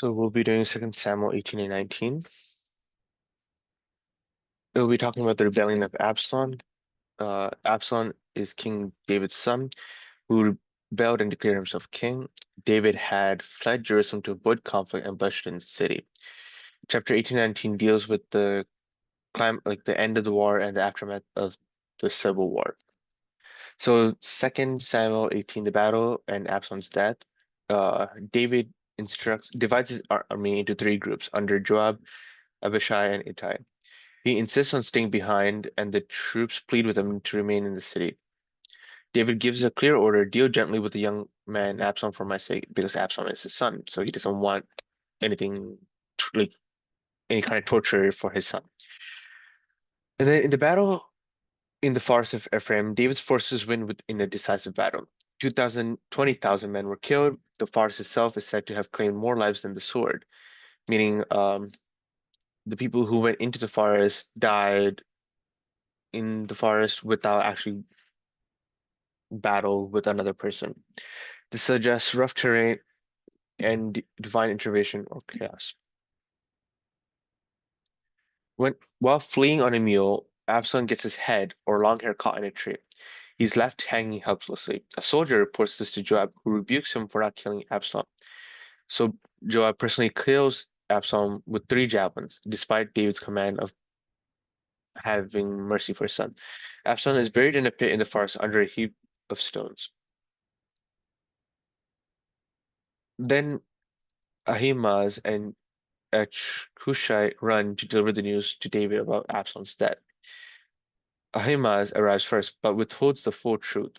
So we'll be doing 2 Samuel 18 and 19. We'll be talking about the rebellion of Absalom. Absalom is King David's son, who rebelled and declared himself king. David had fled Jerusalem to avoid conflict and bloodshed in the city. Chapter 18 and 19 deals with the the end of the war and the aftermath of the civil war. So 2 Samuel 18, the battle and Absalom's death. David divides his army into three groups under Joab, Abishai, and Ittai. He insists on staying behind, and the troops plead with him to remain in the city. David gives a clear order, deal gently with the young man Absalom for my sake, because Absalom is his son, so he doesn't want anything like any kind of torture for his son. And then in the battle in the forest of Ephraim, David's forces win in a decisive battle. 20,000 men were killed. The forest itself is said to have claimed more lives than the sword, meaning the people who went into the forest died in the forest without actually battle with another person. This suggests rough terrain and divine intervention or chaos. While fleeing on a mule, Absalom gets his head or long hair caught in a tree. He's left hanging helplessly. A soldier reports this to Joab, who rebukes him for not killing Absalom. So Joab personally kills Absalom with 3 javelins, despite David's command of having mercy for his son. Absalom is buried in a pit in the forest under a heap of stones. Then Ahimaaz and Hushai run to deliver the news to David about Absalom's death. Ahimaaz arrives first, but withholds the full truth.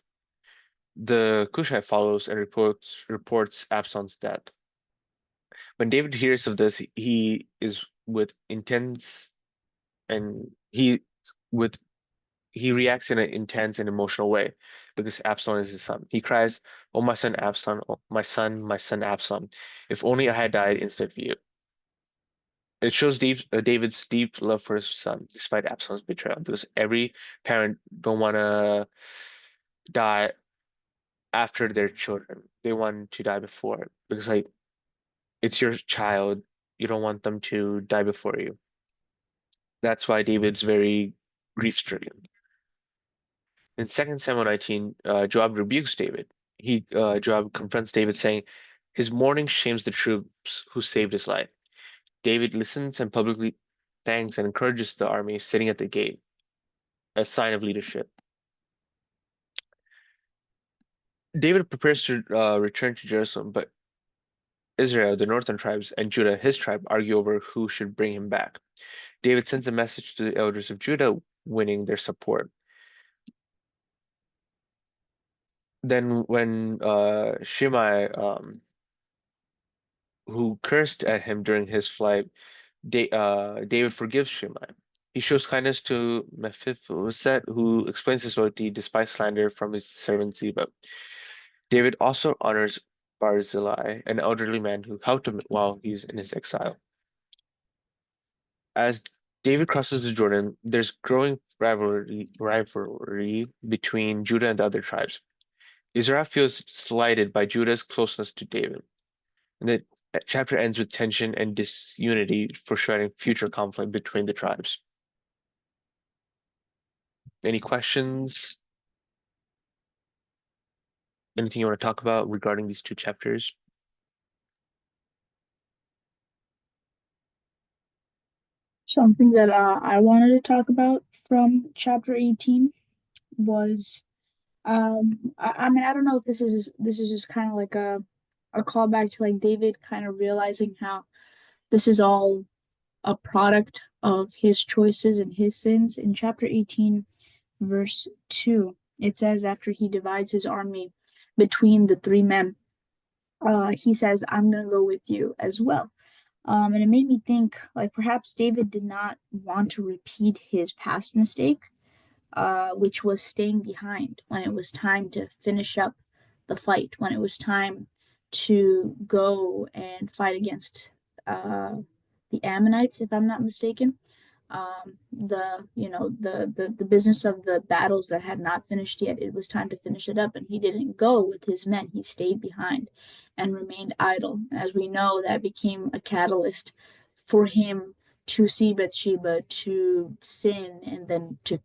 The Cushite follows and reports Absalom's death. When David hears of this, he is with intense and with he reacts in an intense and emotional way because Absalom is his son. He cries, "Oh my son Absalom, oh, my son Absalom! If only I had died instead of you." It shows David's deep love for his son, despite Absalom's betrayal, because every parent don't want to die after their children. They want to die before, because like it's your child. You don't want them to die before you. That's why David's very grief-stricken. In 2 Samuel 19, Joab rebukes David. Joab confronts David, saying, "His mourning shames the troops who saved his life." David listens and publicly thanks and encourages the army sitting at the gate, a sign of leadership. David prepares to return to Jerusalem, but Israel, the northern tribes, and Judah, his tribe, argue over who should bring him back. David sends a message to the elders of Judah, winning their support. Then, when Shimei, who cursed at him during his flight, David forgives Shimei. He shows kindness to Mephibosheth, who explains his loyalty despite slander from his servant Ziba. David also honors Barzillai, an elderly man who helped him while he's in his exile. As David crosses the Jordan, there's growing rivalry between Judah and the other tribes. Israel feels slighted by Judah's closeness to David. And the chapter ends with tension and disunity, foreshadowing future conflict between the tribes. Any questions? Anything you want to talk about regarding these 2 chapters? Something that I wanted to talk about from chapter 18 was I mean I don't know if this is just kind of like a callback to like David kind of realizing how this is all a product of his choices and his sins. In chapter 18 verse 2, it says after he divides his army between the 3 men, he says, "I'm gonna go with you as well." And it made me think like perhaps David did not want to repeat his past mistake, which was staying behind when it was time to finish up the fight, when it was time to go and fight against uh, the Ammonites, if I'm not mistaken. the business of the battles that had not finished yet. It was time to finish it up, and he didn't go with his men. He stayed behind and remained idle. As we know, that became a catalyst for him to see Bathsheba, to sin, and then to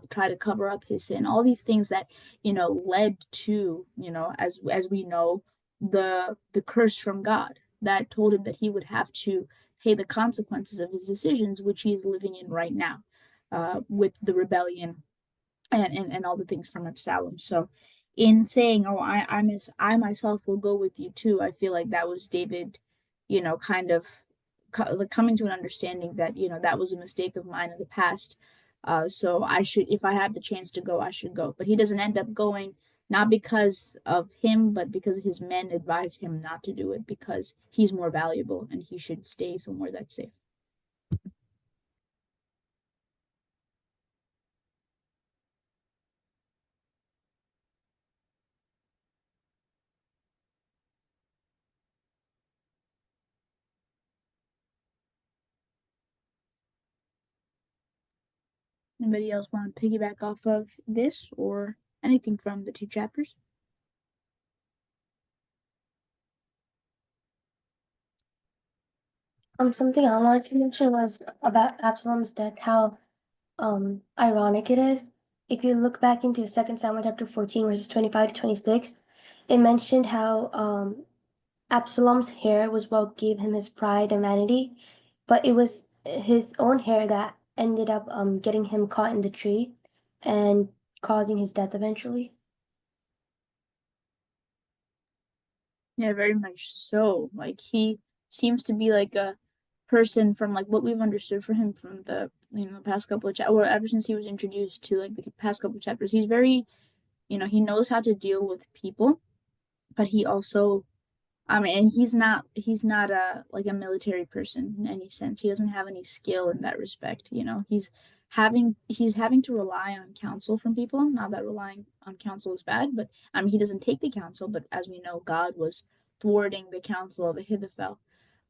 try to cover up his sin. All these things that led to, as we know, the curse from God that told him that he would have to pay the consequences of his decisions, which he is living in right now, with the rebellion and all the things from Absalom. So, in saying, "Oh, I myself will go with you too," I feel like that was David, kind of coming to an understanding that that was a mistake of mine in the past. So I should, if I have the chance to go, I should go. But he doesn't end up going, not because of him, but because his men advise him not to do it because he's more valuable and he should stay somewhere that's safe. Anybody else want to piggyback off of this or anything from the two chapters? Something I wanted to mention was about Absalom's death, how ironic it is. If you look back into 2 Samuel chapter 14, verses 25 to 26, it mentioned how Absalom's hair was what gave him his pride and vanity, but it was his own hair that ended up getting him caught in the tree and causing his death eventually. Yeah, very much so. Like he seems to be like a person from like what we've understood for him from the past couple of chapters, or ever since he was introduced to like the past couple of chapters. He's very, he knows how to deal with people, but he also, I mean, and he's not a like a military person in any sense. He doesn't have any skill in that respect. He's having to rely on counsel from people. Not that relying on counsel is bad, but I mean he doesn't take the counsel. But as we know, God was thwarting the counsel of Ahithophel.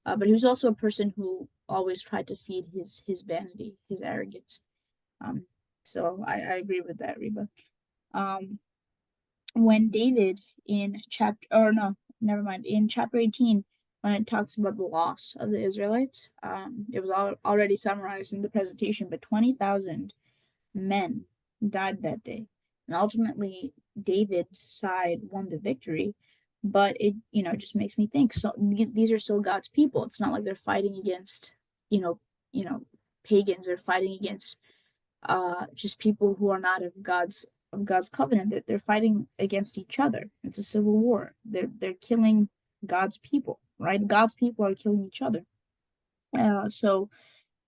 But he was also a person who always tried to feed his vanity, his arrogance. Um, so I agree with that, Reba. Um, when David in chapter, or no, never mind, in chapter 18, when it talks about the loss of the Israelites, it was already summarized in the presentation, but 20,000 men died that day. And ultimately, David's side won the victory. But it, just makes me think. So these are still God's people. It's not like they're fighting against, you know, you know, pagans or fighting against just people who are not of God's covenant. They're fighting against each other. It's a civil war. They're killing God's people, right? God's people are killing each other. So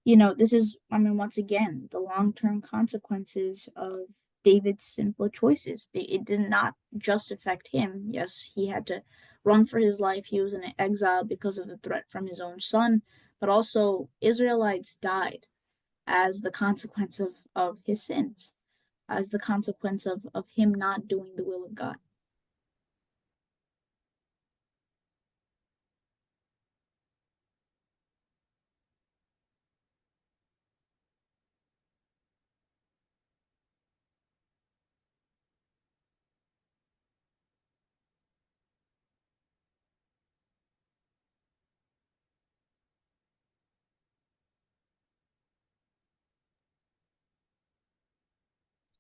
this is, I mean, once again, the long-term consequences of David's sinful choices. It did not just affect him. Yes, he had to run for his life. He was in exile because of a threat from his own son, but also Israelites died as the consequence of his sins, as the consequence of him not doing the will of God.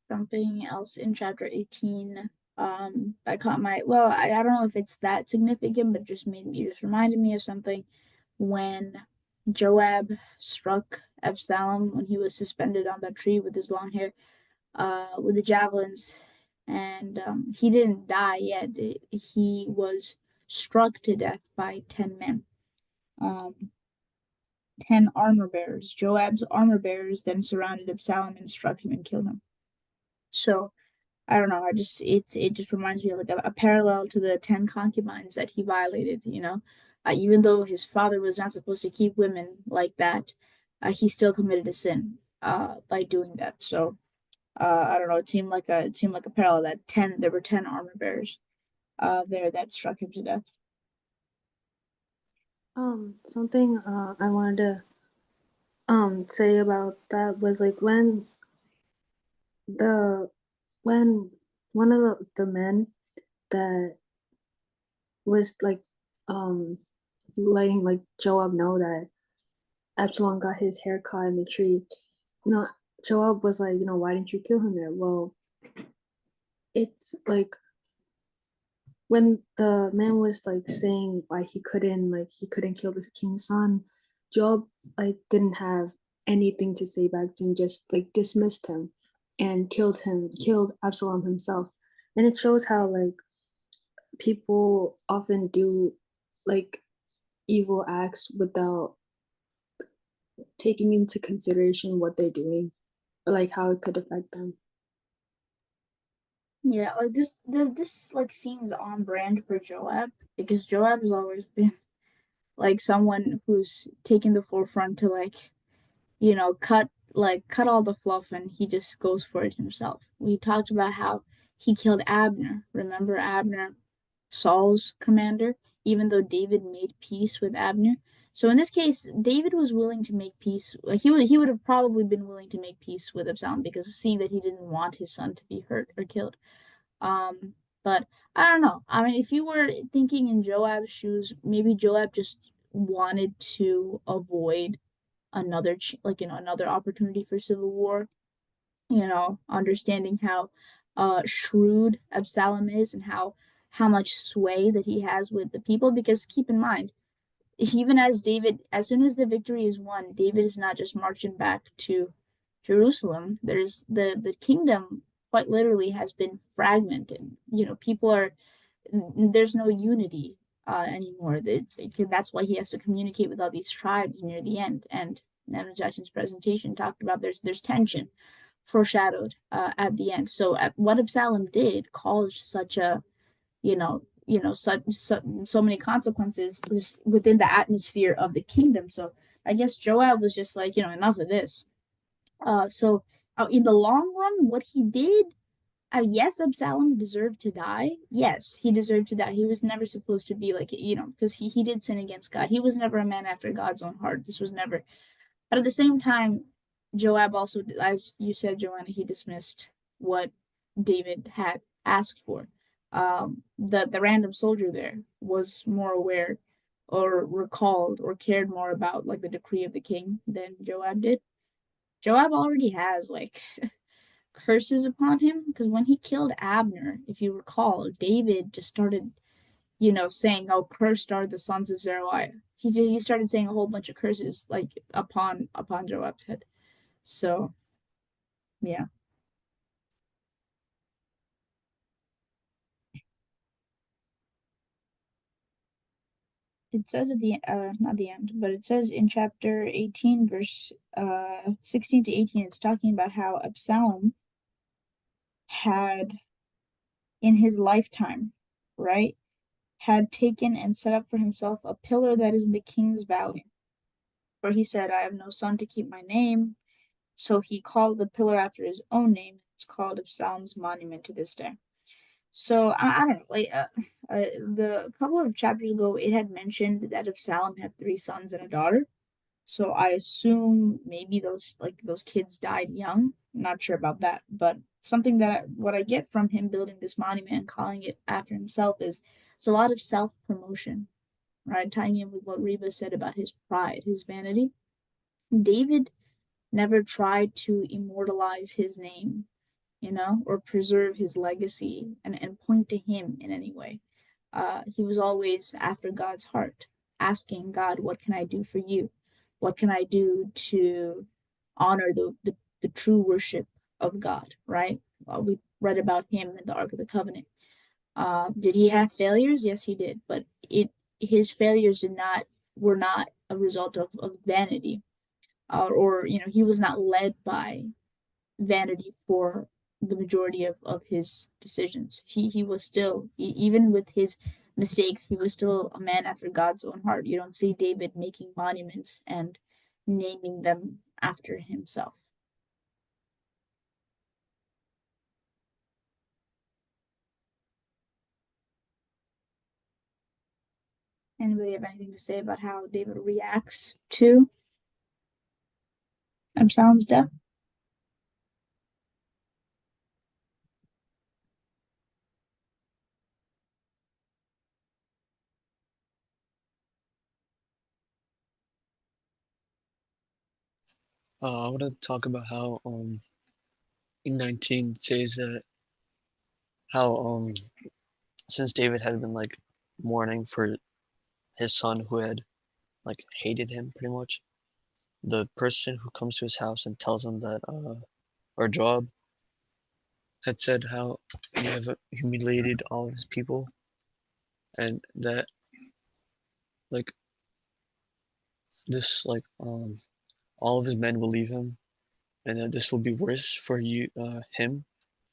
Something else in chapter 18 that caught my, well, I don't know if it's that significant, but just reminded me of something when Joab struck Absalom when he was suspended on that tree with his long hair, with the javelins, and he didn't die yet. He was struck to death by 10 men, 10 armor bearers. Joab's armor bearers then surrounded Absalom and struck him and killed him. So I don't know. It just reminds me of like a parallel to the 10 concubines that he violated. Even though his father was not supposed to keep women like that, he still committed a sin by doing that. So I don't know. It seemed like a parallel that there were 10 armor bearers there that struck him to death. Something I wanted to say about that was like the when one of the men that was like letting like Joab know that Absalom got his hair cut in the tree, you know, Joab was like, why didn't you kill him there? Well, it's like when the man was like saying why he couldn't kill the king's son, Job like didn't have anything to say back to him, just like dismissed him and killed Absalom himself. And it shows how like people often do like evil acts without taking into consideration what they're doing or like how it could affect them. Yeah, like this like seems on brand for Joab because Joab has always been like someone who's taken the forefront to like, cut all the fluff and he just goes for it himself. We talked about how he killed Abner. Remember Abner, Saul's commander, even though David made peace with Abner. So in this case, David was willing to make peace. He would have probably been willing to make peace with Absalom because seeing that he didn't want his son to be hurt or killed. But I don't know. I mean, if you were thinking in Joab's shoes, maybe Joab just wanted to avoid another another opportunity for civil war, understanding how shrewd Absalom is and how much sway that he has with the people, because keep in mind, even as soon as the victory is won, David is not just marching back to Jerusalem. There's the kingdom quite literally has been fragmented. People are there's no unity anymore. That's why he has to communicate with all these tribes near the end. And Nebuchadnezzar's presentation talked about there's tension foreshadowed at the end. So what Absalom did caused such a so many consequences just within the atmosphere of the kingdom. So I guess Joab was just like, enough of this. So in the long run, what he did, yes, Absalom deserved to die. Yes, he deserved to die. He was never supposed to be like, because he did sin against God. He was never a man after God's own heart. This was never. But at the same time, Joab also, as you said, Joanna, he dismissed what David had asked for. The random soldier there was more aware or recalled or cared more about like the decree of the king than Joab did. Joab already has like curses upon him because when he killed Abner, if you recall, David just started, saying, "Oh, cursed are the sons of Zeruiah." He started saying a whole bunch of curses like upon Joab's head. So yeah, it says at the not the end, but it says in chapter 18, verse 16 to 18, it's talking about how Absalom had in his lifetime, right, had taken and set up for himself a pillar that is in the king's valley. For he said, I have no son to keep my name. So he called the pillar after his own name. It's called Absalom's monument to this day. So I don't know, like the couple of chapters ago, it had mentioned that Absalom had three sons and a daughter. So I assume maybe those kids died young. I'm not sure about that, but something that what I get from him building this monument and calling it after himself is it's a lot of self promotion, right? Tying in with what Reba said about his pride, his vanity. David never tried to immortalize his name, or preserve his legacy and point to him in any way. He was always after God's heart, asking God, what can I do for you? What can I do to honor the true worship of God, right? We read about him in the Ark of the Covenant. Did he have failures? Yes, he did, but his failures were not a result of vanity, or he was not led by vanity for the majority of his decisions. He was still, even with his mistakes, he was still a man after God's own heart. You don't see David making monuments and naming them after himself. Anybody have anything to say about how David reacts to Absalom's death? I want to talk about how in 19 it says that how since David had been like mourning for his son who had like hated him pretty much, the person who comes to his house and tells him that or Joab had said how you have humiliated all of his people and that like this like all of his men will leave him and that this will be worse for you him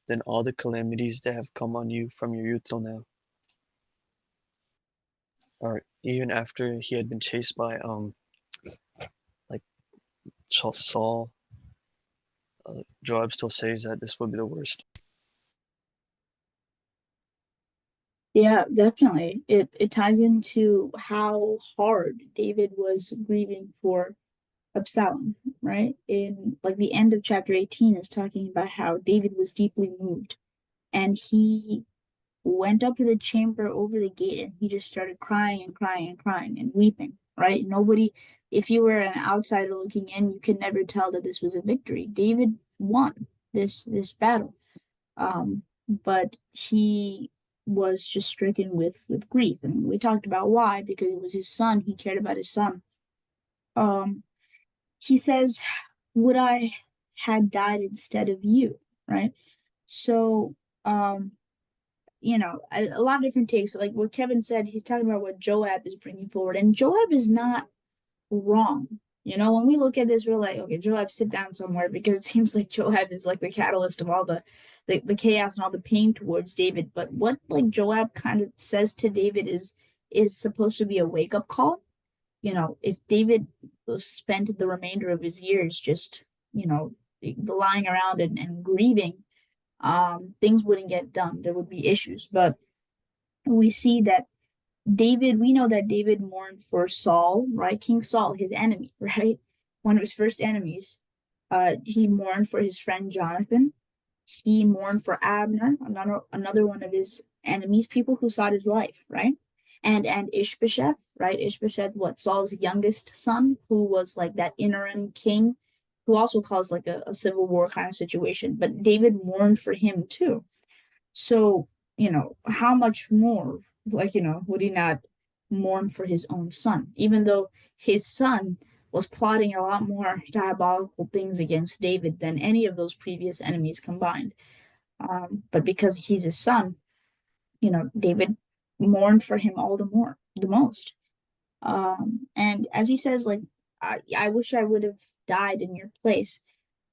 than all the calamities that have come on you from your youth till now. Or even after he had been chased by like Saul, Joab still says that this will be the worst. Yeah, definitely. It ties into how hard David was grieving for Absalom, right? In like the end of chapter 18 is talking about how David was deeply moved and he went up to the chamber over the gate and he just started crying and crying and crying and weeping, right? Nobody, if you were an outsider looking in, you could never tell that this was a victory. David won this battle. But he was just stricken with grief. And we talked about why, because it was his son, he cared about his son. Um, he says, would I had died instead of you, right? So, a lot of different takes. Like what Kevin said, he's talking about what Joab is bringing forward, and Joab is not wrong. When we look at this, we're like, okay, Joab, sit down somewhere because it seems like Joab is like the catalyst of all the chaos and all the pain towards David. But what like Joab kind of says to David is supposed to be a wake up call. If David spent the remainder of his years just, lying around and grieving, things wouldn't get done. There would be issues. But we see that we know that David mourned for Saul, right? King Saul, his enemy, right? One of his first enemies. He mourned for his friend Jonathan. He mourned for Abner, another one of his enemies, people who sought his life, right? And Ishbosheth, right? Ishbosheth, what Saul's youngest son, who was like that interim king, who also caused like a civil war kind of situation. But David mourned for him too. So, how much more, like, would he not mourn for his own son, even though his son was plotting a lot more diabolical things against David than any of those previous enemies combined. But because he's his son, David mourned for him all the most. And as he says, like, I wish I would have died in your place.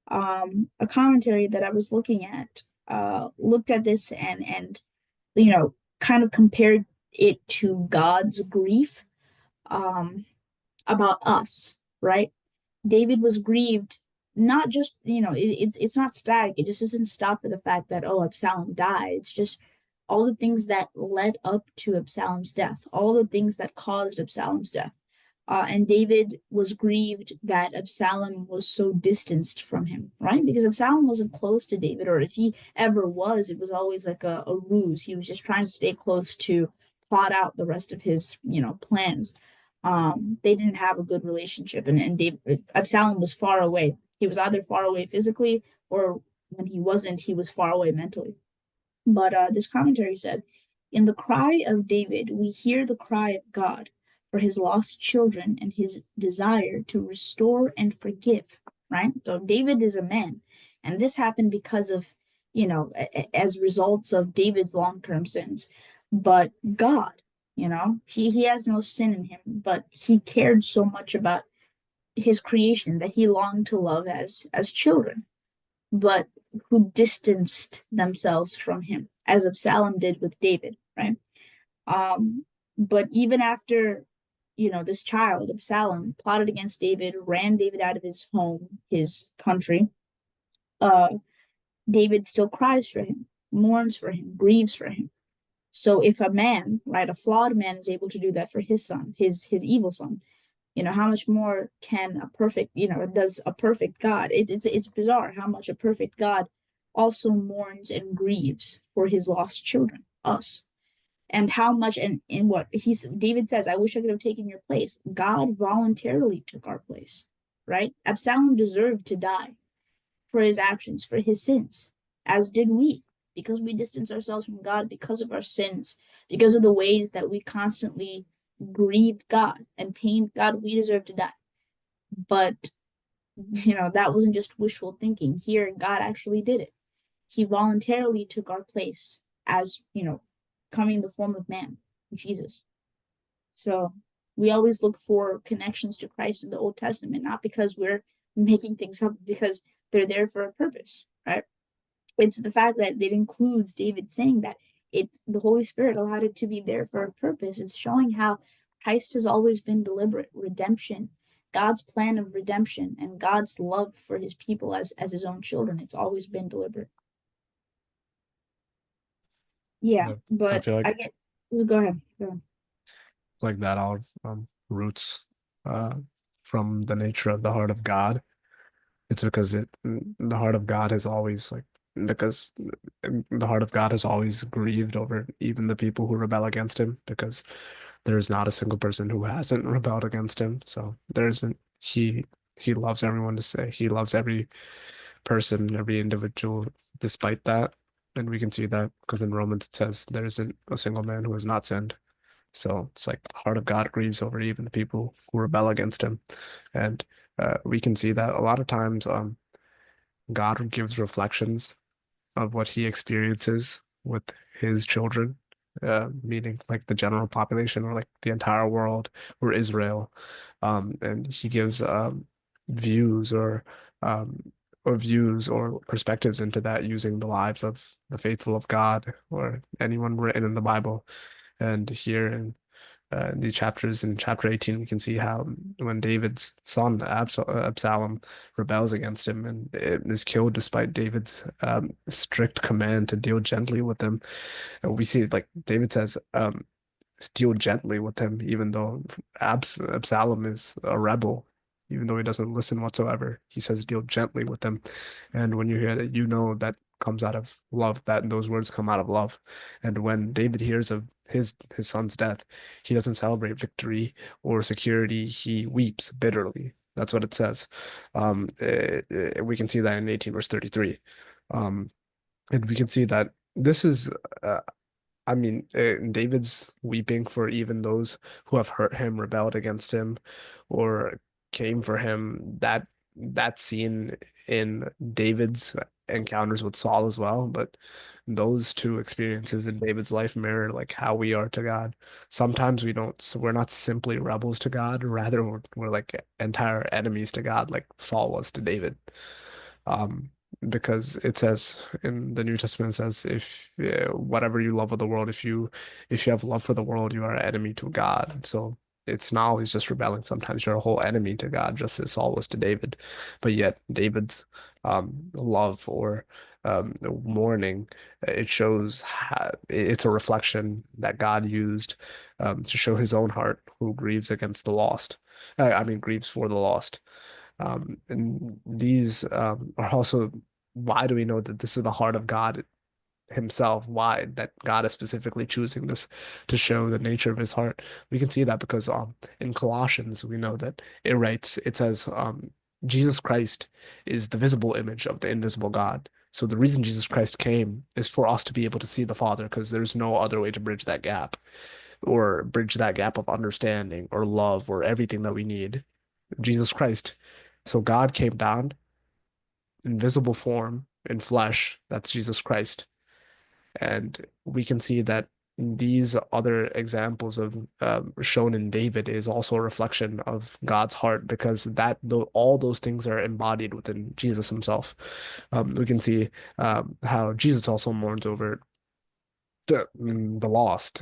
A commentary that I was looking at looked at this and kind of compared it to God's grief about us, right? David was grieved, not just, it's not static. It just doesn't stop at the fact that, oh, Absalom died. It's just all the things that led up to Absalom's death, all the things that caused Absalom's death. And David was grieved that Absalom was so distanced from him, right? Because Absalom wasn't close to David, or if he ever was, it was always like a ruse. He was just trying to stay close to plot out the rest of his, plans. They didn't have a good relationship, and Absalom was far away. He was either far away physically, or when he wasn't, he was far away mentally. But this commentary said, in the cry of David, we hear the cry of God for his lost children and his desire to restore and forgive, right? So David is a man, and this happened because of, as results of David's long-term sins. But God, he has no sin in him, but he cared so much about his creation that he longed to love as children, but who distanced themselves from him, as Absalom did with David, right? But even after, this child, Absalom, plotted against David, ran David out of his home, his country, David still cries for him, mourns for him, grieves for him. So if a man, right, a flawed man is able to do that for his son, his evil son, How much more can a perfect, does a perfect God? It's bizarre how much a perfect God also mourns and grieves for his lost children, us. And how much, and in what David says, I wish I could have taken your place. God voluntarily took our place, right? Absalom deserved to die for his actions, for his sins, as did we, because we distance ourselves from God because of our sins, because of the ways that we constantly grieved God and pained God. We deserve to die. But, that wasn't just wishful thinking. Here, God actually did it. He voluntarily took our place as, coming in the form of man, Jesus. So we always look for connections to Christ in the Old Testament, not because we're making things up, because they're there for a purpose, right? It's the fact that it includes David saying that it's the Holy Spirit allowed it to be there for a purpose. It's showing how Christ has always been deliberate. Redemption, God's plan of redemption, and God's love for his people as his own children. It's always been deliberate. Yeah, I but feel like I get. Go ahead. Go ahead. like that all roots from the nature of the heart of God. It's because the heart of God has always because the heart of God has always grieved over even the people who rebel against him, because there is not a single person who hasn't rebelled against him. So there isn't he loves everyone to say he loves every person, every individual despite that. And we can see that because in Romans it says there isn't a single man who has not sinned. So it's like the heart of God grieves over even the people who rebel against him. And we can see that a lot of times God gives reflections of what he experiences with his children, meaning like the general population or like the entire world or Israel. And he gives views um, or views or perspectives into that using the lives of the faithful of God or anyone written in the Bible. And here in the chapters in chapter 18, we can see how when David's son Absalom rebels against him and is killed despite David's strict command to deal gently with him, and we see like David says, deal gently with him, even though Absalom is a rebel. Even though he doesn't listen whatsoever, he says deal gently with him. And when you hear that, that comes out of love, that those words come out of love. And when David hears of his son's death, he doesn't celebrate victory or security. He weeps bitterly. That's what it says. We can see that in 18 verse 33. And we can see that this is David's weeping for even those who have hurt him, rebelled against him, or came for him. That scene in David's encounters with Saul as well, but those two experiences in David's life mirror like how we are to God. Sometimes we're not simply rebels to God, rather we're like entire enemies to God, like Saul was to David. Um, because it says in the New Testament, it says if whatever you love of the world, if you have love for the world, you are an enemy to God. So it's not always just rebelling. Sometimes you're a whole enemy to God, just as Saul was to David. But yet David's love or mourning, it shows it's a reflection that God used to show his own heart, who grieves against the lost. Grieves for the lost. And these are also, why do we know that this is the heart of God himself? Why that God is specifically choosing this to show the nature of his heart? We can see that because in Colossians we know that it says Jesus Christ is the visible image of the invisible God. So the reason Jesus Christ came is for us to be able to see the Father, because there's no other way to bridge that gap or bridge that gap of understanding or love or everything that we need. Jesus Christ. So God came down in visible form in flesh. That's Jesus Christ. And we can see that these other examples of shown in David is also a reflection of God's heart, because all those things are embodied within Jesus himself. We can see how Jesus also mourns over the lost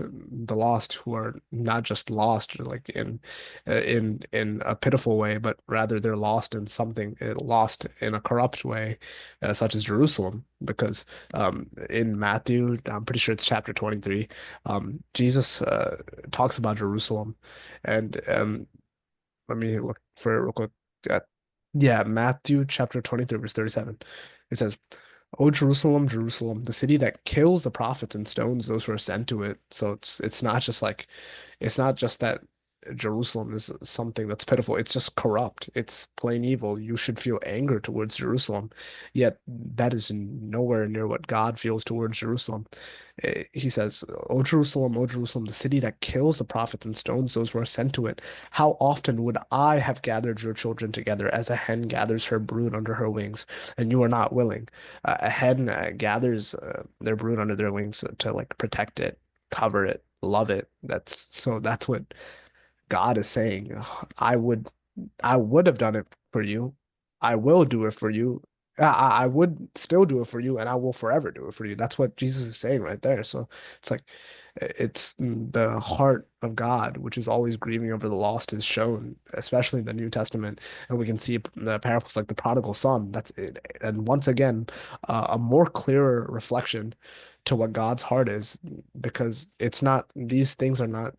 who are not just lost like in a pitiful way, but rather they're lost in something, lost in a corrupt way, such as Jerusalem. Because in Matthew, I'm pretty sure it's chapter 23, Jesus talks about Jerusalem, and let me look for it real quick. Yeah, Matthew chapter 23, verse 37. It says, "O Jerusalem, Jerusalem, the city that kills the prophets and stones those who are sent to it." So it's not just like it's not just that Jerusalem is something that's pitiful. It's just corrupt. It's plain evil. You should feel anger towards Jerusalem. Yet that is nowhere near what God feels towards Jerusalem. He says, O Jerusalem, the city that kills the prophets and stones those who are sent to it. How often would I have gathered your children together as a hen gathers her brood under her wings, and you are not willing? A hen gathers their brood under their wings to like protect it, cover it, love it. That's what God is saying. I would have done it for you. I will do it for you. I would still do it for you, and I will forever do it for you. That's what Jesus is saying right there. So it's like it's the heart of God, which is always grieving over the lost, is shown, especially in the New Testament. And we can see the parables like the prodigal son. That's it. And once again, a more clearer reflection to what God's heart is, because it's not, these things are not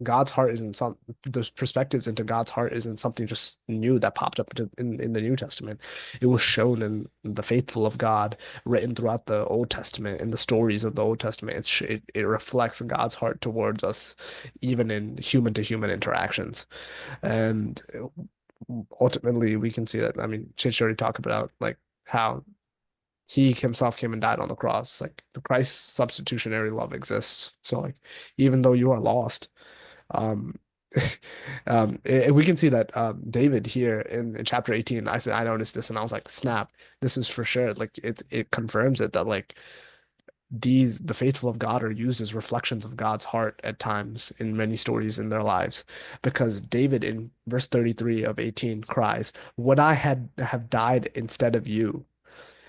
God's heart isn't some those perspectives into God's heart isn't something just new that popped up in the New Testament. It was shown in the faithful of God, written throughout the Old Testament, in the stories of the Old Testament. It reflects God's heart towards us, even in human to human interactions. And ultimately, we can see that. I mean, Chich already talked about like how he himself came and died on the cross. Like the Christ's substitutionary love exists. So like even though you are lost, um, we can see that David here in chapter 18, I noticed this and I was like, snap, this is for sure. Like it confirms it that like the faithful of God are used as reflections of God's heart at times in many stories in their lives. Because David in verse 33 of 18 cries, "Would I had have died instead of you?"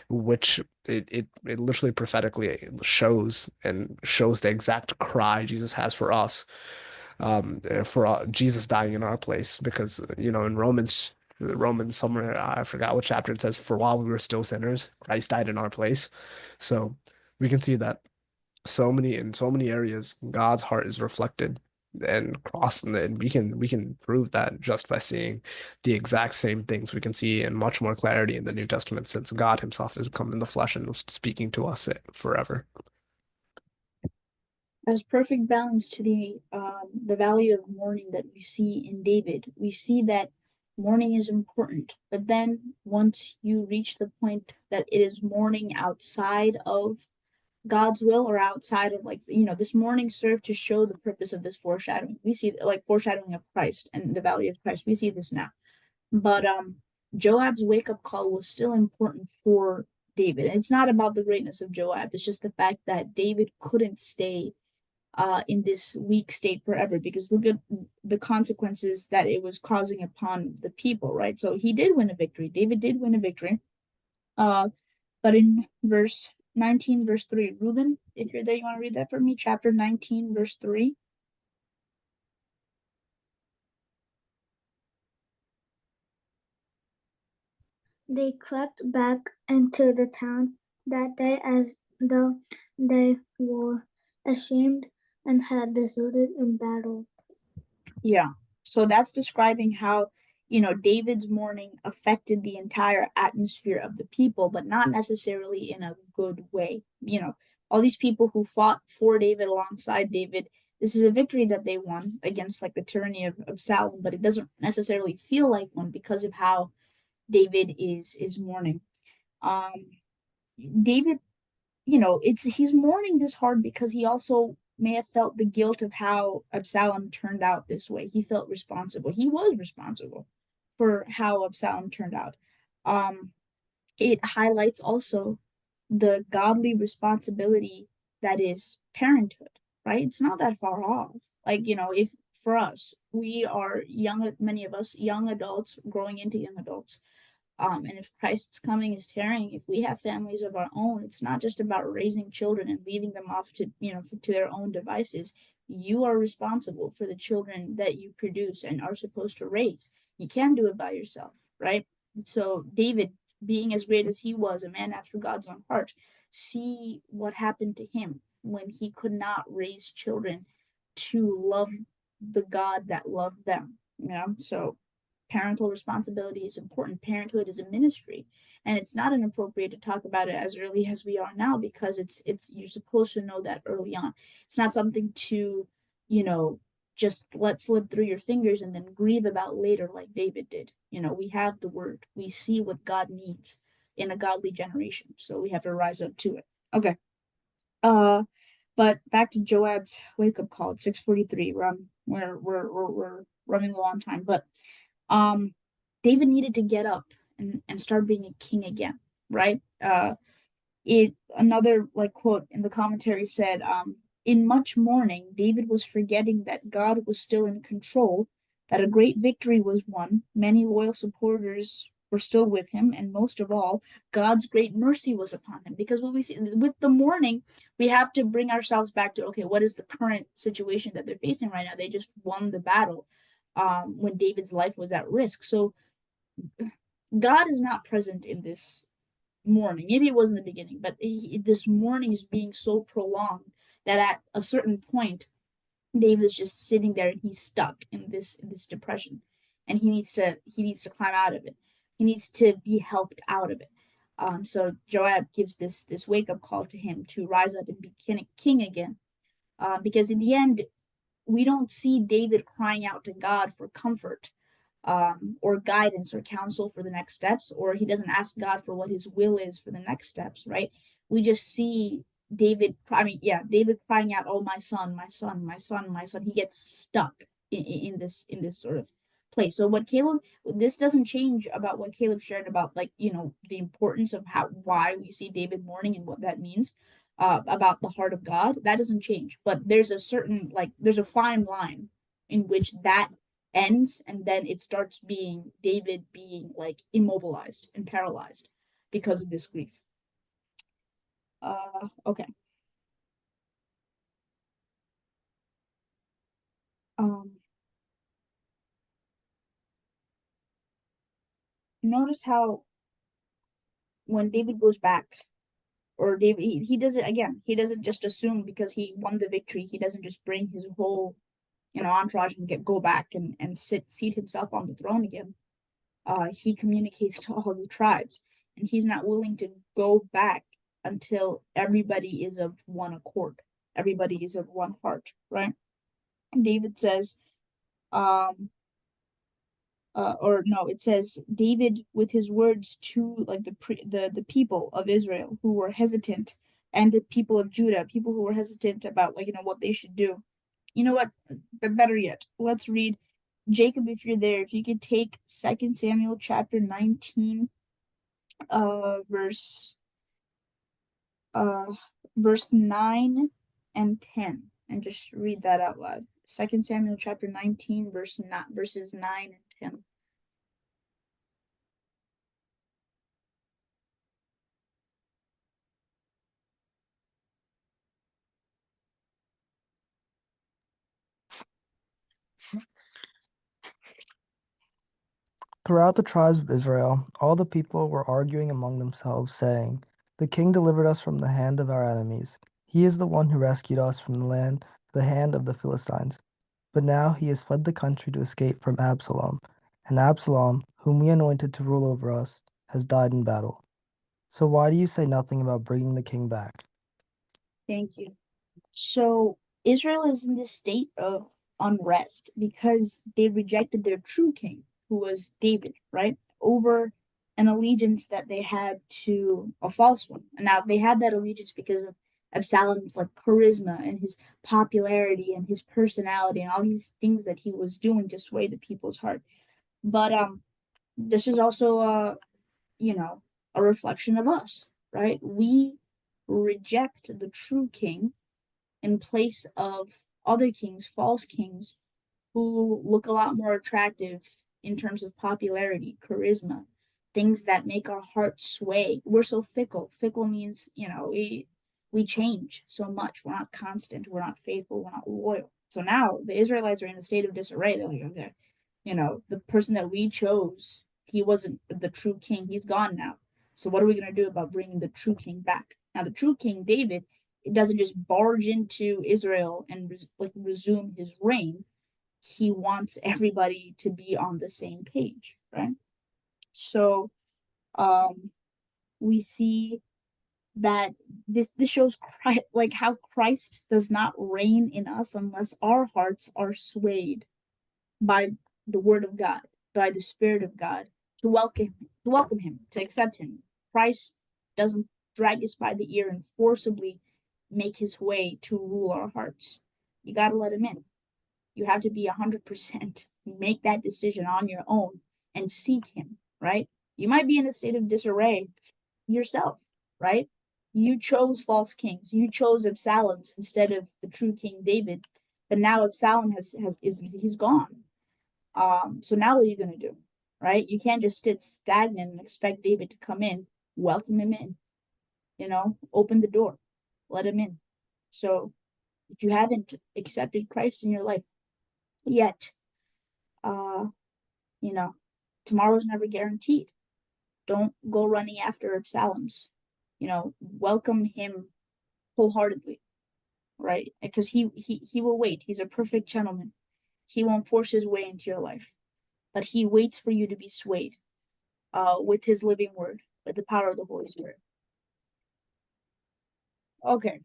Which it literally prophetically shows the exact cry Jesus has for Jesus dying in our place, because in Romans somewhere, I forgot what chapter, it says, "For while we were still sinners, Christ died in our place." So we can see that in so many areas God's heart is reflected and crossing it. And we can prove that just by seeing the exact same things we can see in much more clarity in the New Testament, since God himself has come in the flesh and was speaking to us forever. As perfect balance to the value of mourning that we see in David. We see that mourning is important, but then once you reach the point that it is mourning outside of God's will or outside of this mourning served to show the purpose of this foreshadowing. We see like foreshadowing of Christ and the value of Christ. We see this now. But Joab's wake up call was still important for David. And it's not about the greatness of Joab. It's just the fact that David couldn't stay in this weak state forever, because look at the consequences that it was causing upon the people, right? So he did win a victory. David did win a victory. But in verse 19, verse 3, Reuben, if you're there, you want to read that for me? Chapter 19, verse 3. They crept back into the town that day as though they were ashamed and had deserted in battle. Yeah. So that's describing how, David's mourning affected the entire atmosphere of the people, but not necessarily in a good way. All these people who fought for David alongside David, this is a victory that they won against like the tyranny of Absalom, but it doesn't necessarily feel like one because of how David is mourning. David, he's mourning this hard because he also may have felt the guilt of how Absalom turned out this way. He felt responsible. He was responsible for how Absalom turned out. It highlights also the godly responsibility that is parenthood, right? It's not that far off. Like, if for us, we are young, many of us young adults growing into young adults, and if Christ's coming is tearing, if we have families of our own, it's not just about raising children and leaving them off to to their own devices. You are responsible for the children that you produce and are supposed to raise. You can't do it by yourself, right? So David, being as great as he was, a man after God's own heart, see what happened to him when he could not raise children to love the God that loved them. So parental responsibility is important. Parenthood is a ministry, and it's not inappropriate to talk about it as early as we are now, because it's you're supposed to know that early on. It's not something to, just let slip through your fingers and then grieve about later, like David did. We have the word. We see what God needs in a godly generation, so we have to rise up to it. Okay. But back to Joab's wake up call at 6:43. We're running low on time, but David needed to get up and start being a king again, right? Another like quote in the commentary said, in much mourning, David was forgetting that God was still in control, that a great victory was won, many loyal supporters were still with him, and most of all, God's great mercy was upon him. Because what we see with the mourning, we have to bring ourselves back to, okay, what is the current situation that they're facing right now? They just won the battle when David's life was at risk. So God is not present in this mourning. Maybe it was in the beginning, but this mourning is being so prolonged that at a certain point, David is just sitting there and he's stuck in this depression, and he needs to climb out of it. He needs to be helped out of it. So Joab gives this wake up call to him to rise up and be king again, because in the end, we don't see David crying out to God for comfort, or guidance or counsel for the next steps, or he doesn't ask God for what his will is for the next steps, right? We just see David crying out, "Oh, my son, my son, my son, my son." He gets stuck in this sort of place. So this doesn't change about what Caleb shared about, like, the importance of why we see David mourning and what that means, about the heart of God. That doesn't change, but there's a fine line in which that ends, and then it starts being David being like immobilized and paralyzed because of this grief. Okay. Notice how when David goes back, or David, he doesn't, again, he doesn't just assume because he won the victory, he doesn't just bring his whole entourage and go back and seat himself on the throne again. He communicates to all the tribes, and he's not willing to go back until everybody is of one accord. Everybody is of one heart, right? And David says, it says David with his words to like the people of Israel who were hesitant, and the people of Judah, people who were hesitant about what they should do. You know what? But better yet, let's read Jacob, if you're there, if you could take 2 Samuel chapter 19, verse 9 and 10, and just read that out loud. 2 Samuel chapter 19, verses 9 and 10. Throughout the tribes of Israel, all the people were arguing among themselves, saying, "The king delivered us from the hand of our enemies. He is the one who rescued us from the hand of the Philistines. But now he has fled the country to escape from Absalom, and Absalom, whom we anointed to rule over us, has died in battle. So why do you say nothing about bringing the king back?" Thank you. So Israel is in this state of unrest because they rejected their true king, who was David, right? Over an allegiance that they had to a false one. And now they had that allegiance because of Absalom's like charisma and his popularity and his personality and all these things that he was doing to sway the people's heart. But this is also a reflection of us, right? We reject the true king in place of other kings, false kings, who look a lot more attractive in terms of popularity, charisma, things that make our hearts sway. We're so fickle. Fickle means, we change so much. We're not constant. We're not faithful. We're not loyal. So now the Israelites are in a state of disarray. They're like, okay, the person that we chose, he wasn't the true king. He's gone now. So what are we going to do about bringing the true king back? Now, the true king, David, it doesn't just barge into Israel and resume his reign. he wants everybody to be on the same page, right? So we see that this shows Christ, like how Christ does not reign in us unless our hearts are swayed by the word of God, by the Spirit of God, to welcome him, to accept him. Christ doesn't drag us by the ear and forcibly make his way to rule our hearts. You got to let him in. You have to be 100%, make that decision on your own and seek him, right? You might be in a state of disarray yourself, right? You chose false kings. You chose Absaloms instead of the true King David. But now Absalom he's gone. So now what are you gonna do? Right? You can't just sit stagnant and expect David to come in. Welcome him in. Open the door. Let him in. So if you haven't accepted Christ in your life yet, tomorrow's never guaranteed. Don't go running after Absaloms. Welcome him wholeheartedly, right? Because he will wait. He's a perfect gentleman. He won't force his way into your life, but he waits for you to be swayed with his living word, with the power of the Holy Spirit. Okay.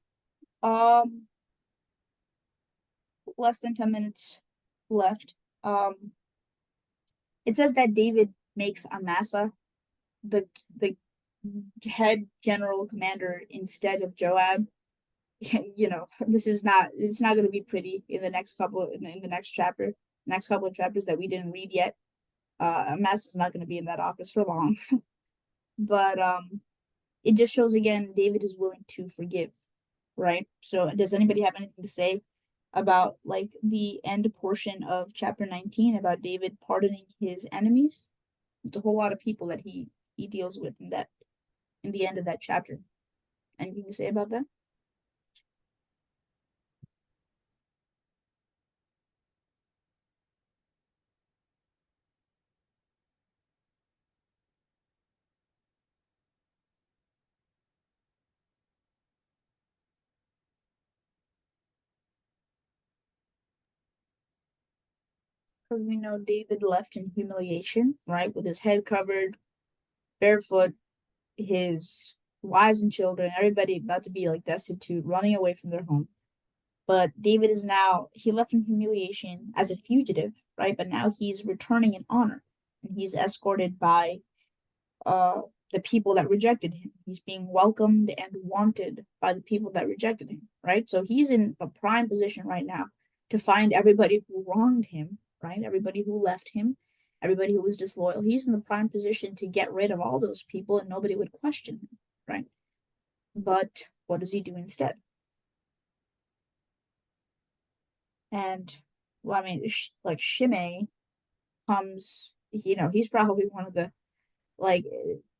Less than 10 minutes left. It says that David makes Amasa the head general commander instead of Joab. It's not going to be pretty in the next couple in the next couple of chapters that we didn't read yet. Amasa is not going to be in that office for long. But it just shows again David is willing to forgive, right? So does anybody have anything to say about like the end portion of chapter 19 about David pardoning his enemies? It's a whole lot of people that he deals with in the end of that chapter. Anything to say about that? Because we know David left in humiliation, right? With his head covered, barefoot, his wives and children, everybody about to be like destitute, running away from their home. But David he left in humiliation as a fugitive, right? But now he's returning in honor. And he's escorted by the people that rejected him. He's being welcomed and wanted by the people that rejected him, right? So he's in a prime position right now to find everybody who wronged him, right? Everybody who left him, everybody who was disloyal. He's in the prime position to get rid of all those people and nobody would question him, right? But what does he do instead? And, well, I mean, like Shimei comes, he's probably one of the, like,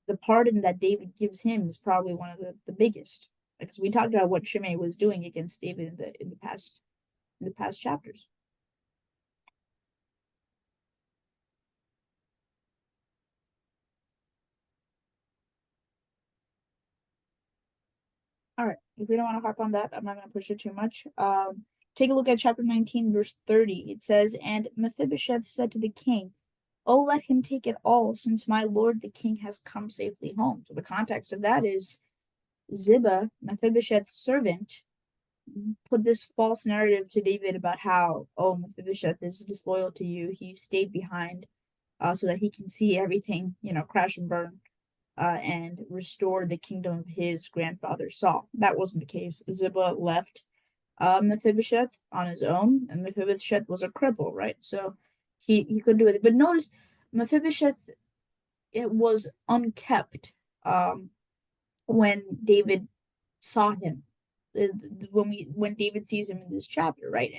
the pardon that David gives him is probably one of the biggest. Because we talked about what Shimei was doing against David in the past chapters. All right, if we don't want to harp on that, I'm not going to push it too much. Take a look at chapter 19, verse 30. It says, "And Mephibosheth said to the king, 'Oh, let him take it all, since my lord the king has come safely home.'" So the context of that is Ziba, Mephibosheth's servant, put this false narrative to David about how, oh, Mephibosheth is disloyal to you. He stayed behind so that he can see everything, crash and burn. And restore the kingdom of his grandfather Saul. That wasn't the case. Ziba left Mephibosheth on his own, and Mephibosheth was a cripple, right? So he couldn't do it. But notice Mephibosheth, it was unkept when David saw him. When David sees him in this chapter, right?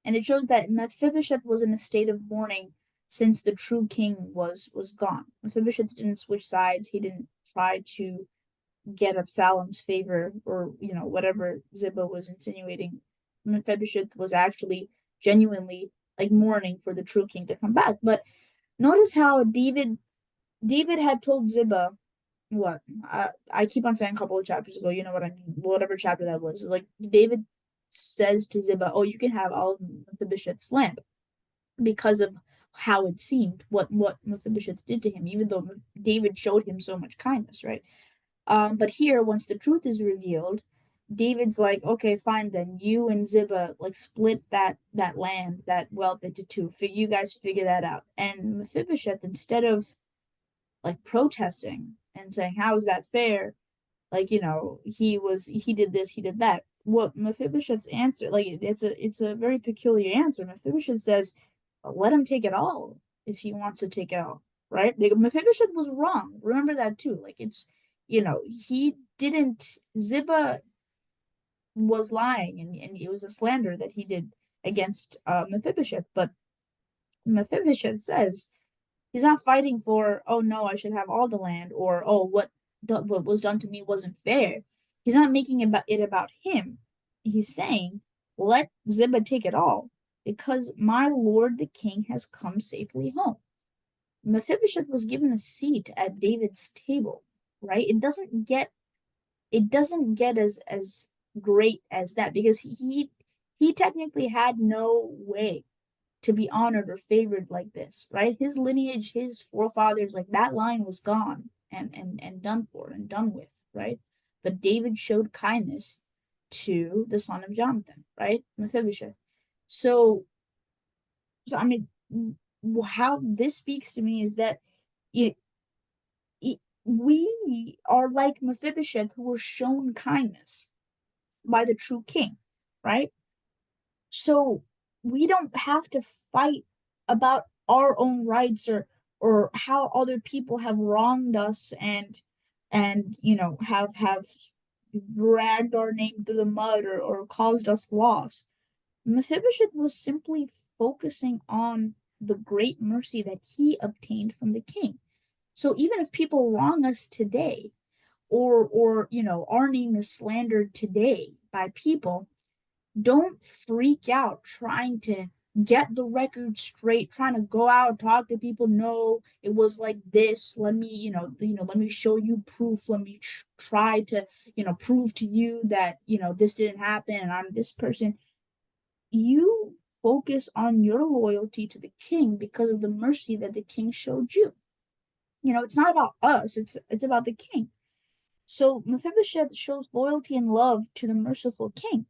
And it shows that Mephibosheth was in a state of mourning since the true king was gone. Mephibosheth didn't switch sides. He didn't try to get Absalom's favor or whatever Ziba was insinuating. Mephibosheth was actually genuinely like mourning for the true king to come back. But notice how David had told Ziba what I keep on saying a couple of chapters ago, you know what I mean, whatever chapter that was. Like David says to Ziba, "Oh, you can have all of Mephibosheth's lamp." because of how it seemed, what Mephibosheth did to him, even though David showed him so much kindness, right? But here, once the truth is revealed, David's like, okay, fine then. You and Ziba like split that land, that wealth into two. You guys figure that out. And Mephibosheth, instead of like protesting and saying, how is that fair? Like, he did this, he did that. What Mephibosheth's answer, like it's a very peculiar answer. Mephibosheth says, let him take it all if he wants to take it all, right? Mephibosheth was wrong. Remember that too. Like he didn't. Ziba was lying, and it was a slander that he did against Mephibosheth. But Mephibosheth says he's not fighting for, oh no, I should have all the land, or oh what was done to me wasn't fair. He's not making it about him. He's saying, let Ziba take it all, because my lord the king has come safely home. Mephibosheth was given a seat at David's table, right? It doesn't get as great as that, because he technically had no way to be honored or favored like this, right? His lineage, his forefathers, like that line was gone and done for and done with, right? But David showed kindness to the son of Jonathan, right? Mephibosheth. So I mean, how this speaks to me is that we are like Mephibosheth, who were shown kindness by the true king, right? So we don't have to fight about our own rights, or how other people have wronged us and have dragged our name through the mud, or caused us loss. Mephibosheth was simply focusing on the great mercy that he obtained from the king. So even if people wrong us today, or our name is slandered today by people, don't freak out trying to get the record straight, trying to go out, talk to people. No, it was like this. Let me, let me show you proof. Let me try to, prove to you that, this didn't happen and I'm this person. You focus on your loyalty to the king because of the mercy that the king showed you. It's not about us, it's about the king. So Mephibosheth shows loyalty and love to the merciful king.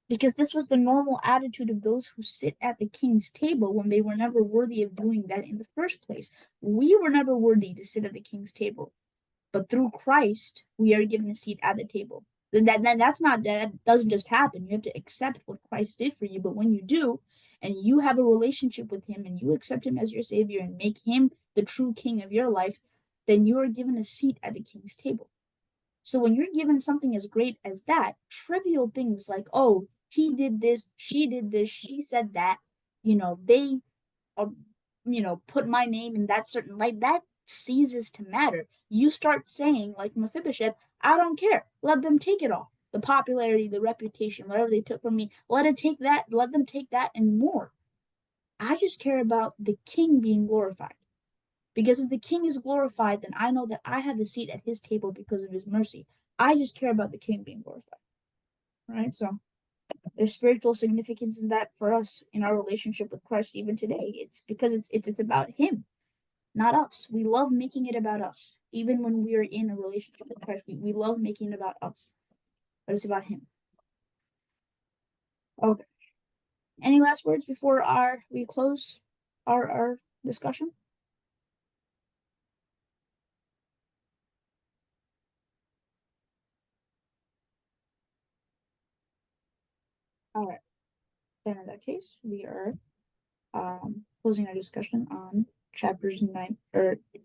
Because this was the normal attitude of those who sit at the king's table when they were never worthy of doing that in the first place. We were never worthy to sit at the king's table, but through Christ, we are given a seat at the table. That doesn't just happen. You have to accept what Christ did for you. But when you do, and you have a relationship with him, and you accept him as your savior and make him the true king of your life, then you are given a seat at the king's table. So when you're given something as great as that, trivial things like, oh, he did this, she said that, they put my name in that certain light, that ceases to matter. You start saying, like Mephibosheth, I don't care. Let them take it all. The popularity, the reputation, whatever they took from me, let them take that and more. I just care about the king being glorified. Because if the king is glorified, then I know that I have a seat at his table because of his mercy. I just care about the king being glorified. Right? So there's spiritual significance in that for us in our relationship with Christ even today. It's because it's about him, not us. We love making it about us. Even when we are in a relationship with Christ, we love making it about us. But it's about him. Okay. Any last words before we close our discussion? All right. Then in that case, we are closing our discussion on chapters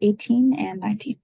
18 and 19.